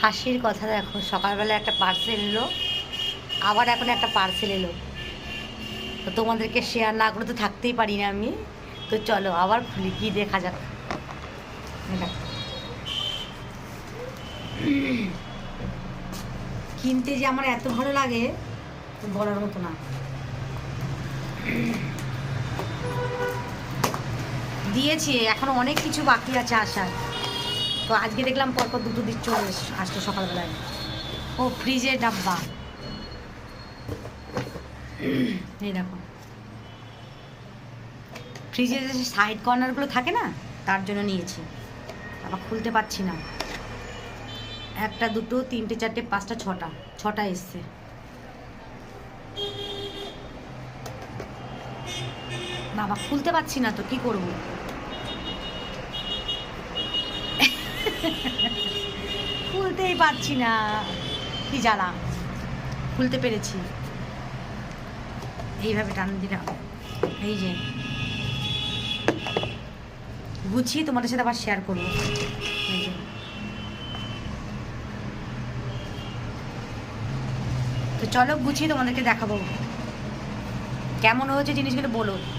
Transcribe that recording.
হাসির কথা দেখো, সকালবেলা একটা পার্সেল এলো, আবার এখন একটা পার্সেল এলো। তো তোমাদেরকে শেয়ার না করে তো থাকতেই পারি না আমি। তো চলো আবার খুলি, কি দেখা যাক। কিনতে যে আমার এত ভালো লাগে বলার মতো না। দিয়েছি, এখনো অনেক কিছু বাকি আছে আসার। তো আজকে দেখলাম পরপর দুটো দিক চলে আসলো সকালবেলায়। ও ফ্রিজের ডাব্বা, এই দেখো ফ্রিজের যে সাইড কর্নারগুলো থাকে না, তার জন্য নিয়েছি। আবার খুলতে পারছি না। একটা দুটো তিনটে চারটে পাঁচটা ছটা এসছে। বাবা খুলতে পারছি না তো কি করব। খুলতেই পারছি না, কি জ্বালা। খুলতে পেরেছি, এইভাবে টান দিলাম। এই যে গুছিয়ে তোমাদের সাথে আবার শেয়ার করবো। এই যে তো চলো গুছিয়ে তোমাদেরকে দেখাবো কেমন হয়েছে জিনিসগুলো, বলো।